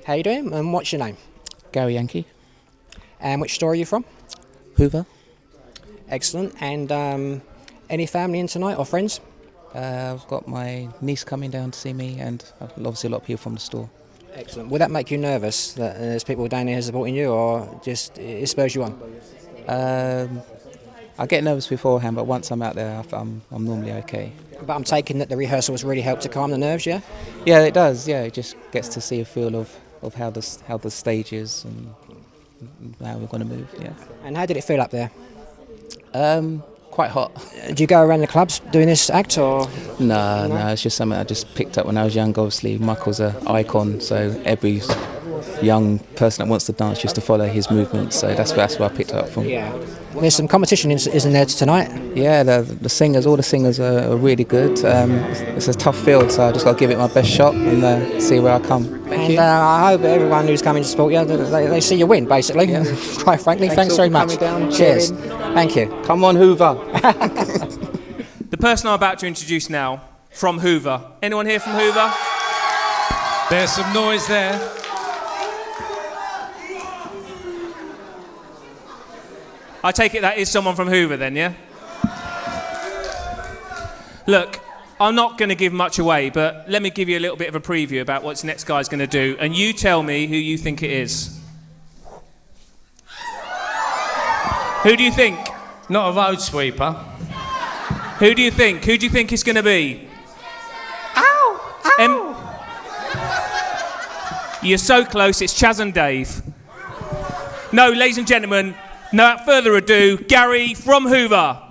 How you doing? And what's your name? Gary Yonkee. And which store are you from? Hoover. Excellent. And any family in tonight or friends? I've got my niece coming down to see me, and obviously a lot of people from the store. Excellent. Will that make you nervous that there's people down here supporting you, or just it spurs you on? I get nervous beforehand, but once I'm out there, I'm normally okay. But I'm taking that the rehearsals really help to calm the nerves, yeah? Yeah, it does. Yeah, it just gets to see a feel of how the stage is and how we're going to move. Yeah. And how did it feel up there? Quite hot. Do you go around the clubs doing this act, or? No, it's just something I just picked up when I was young. Obviously, Michael's an icon, so every young person that wants to dance used to follow his movements. So that's where I picked it up from. Yeah. There's some competition, isn't there, tonight? Yeah, the singers, all the singers are really good. It's a tough field, so I just got to give it my best shot and see where I come. Thank you. I hope everyone who's coming to support you, they see you win, basically. Yeah. Quite frankly, thanks very much. Cheers. Thank you. Come on, Hoover. The person I'm about to introduce now, from Hoover. Anyone here from Hoover? There's some noise there. I take it that is someone from Hoover then, yeah? Look, I'm not going to give much away, but let me give you a little bit of a preview about what this next guy's going to do, and you tell me who you think it is. Who do you think? Not a road sweeper. Who do you think? Who do you think it's going to be? Ow! You're so close, it's Chaz and Dave. No, ladies and gentlemen, without further ado, Gary from Hoover.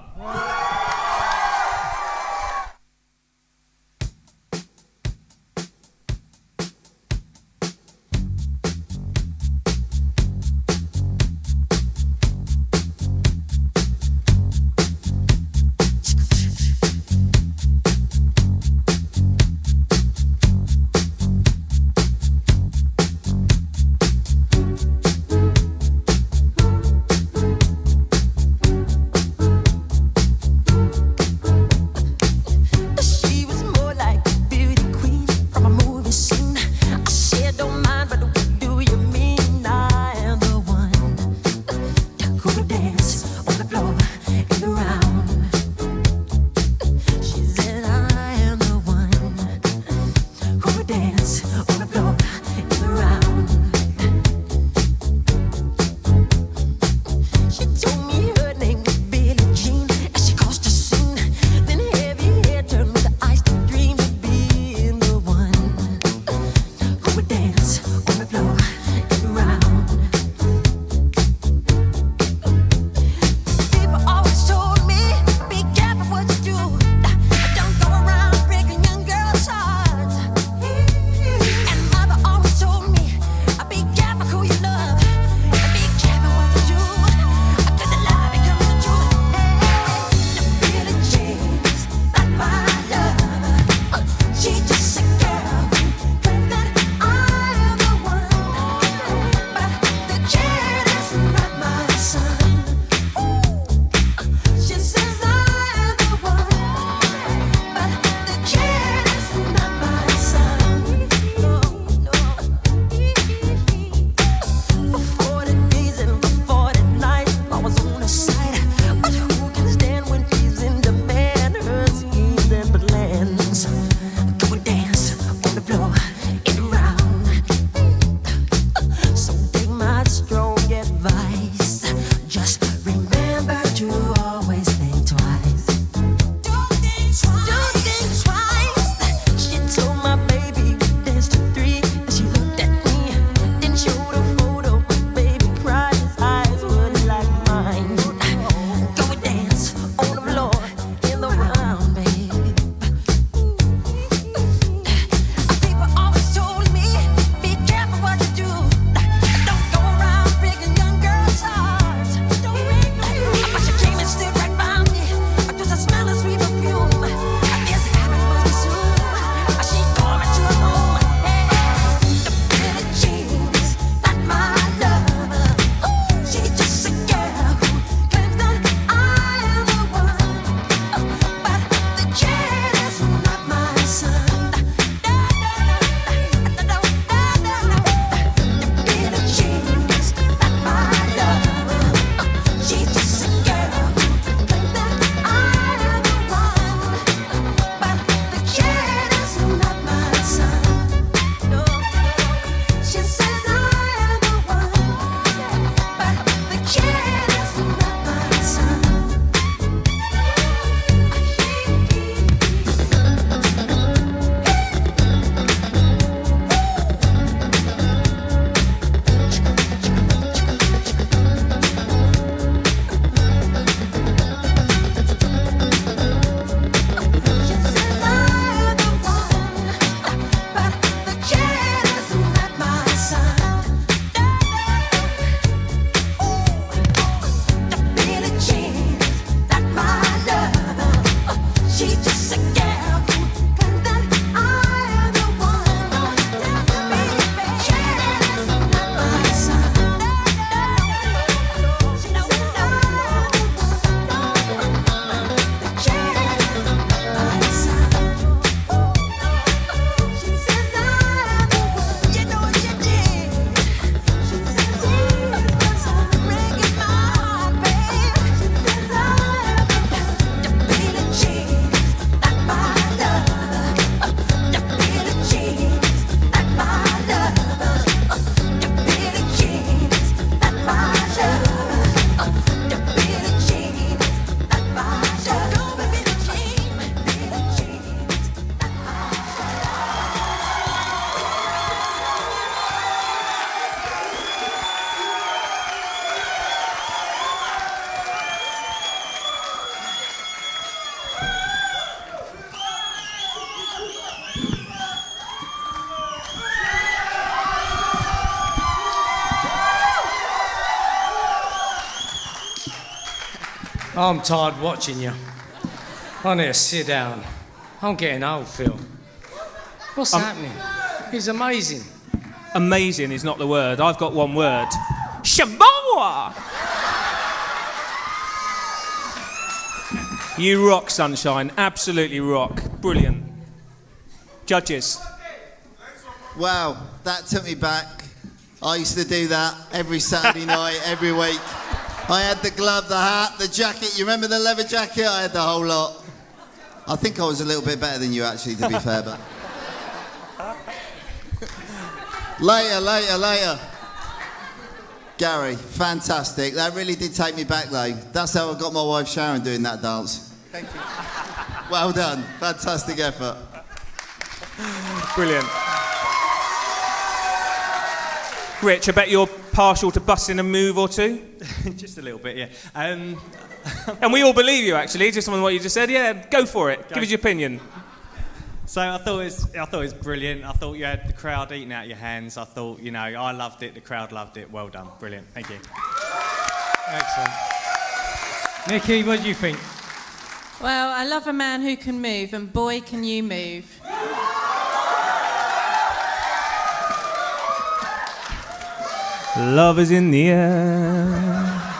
I'm tired watching you. I need to sit down. I'm getting old, Phil. What's happening? He's amazing. Amazing is not the word. I've got one word. Shaboa! You rock, Sunshine. Absolutely rock. Brilliant. Judges. Wow, that took me back. I used to do that every Saturday night, every week. I had the glove, the hat, the jacket. You remember the leather jacket? I had the whole lot. I think I was a little bit better than you, actually, to be fair, but... Later. Gary, fantastic. That really did take me back, though. That's how I got my wife Sharon doing that dance. Thank you. Well done. Fantastic effort. Brilliant. Rich, I bet you're partial to busting a move or two? Just a little bit, yeah. And we all believe you, actually, just on what you just said. Yeah, go for it. Give us your opinion. So I thought it was brilliant. I thought you had the crowd eating out your hands. I thought, I loved it. The crowd loved it. Well done. Brilliant. Thank you. Excellent. Nikki, what do you think? Well, I love a man who can move, and boy, can you move. Love is in the air.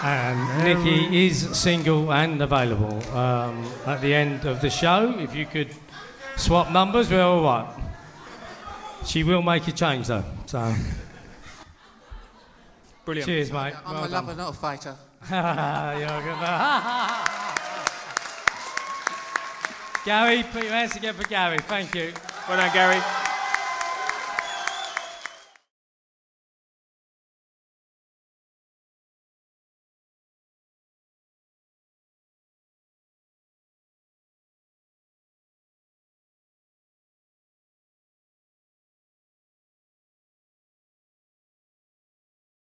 And Nikki is single and available. At the end of the show, if you could swap numbers, we're all right. She will make a change, though. So, Brilliant. Cheers, mate. I'm a lover, not a fighter. You're a good man. Gary, put your hands together for Gary. Thank you. Well done, Gary.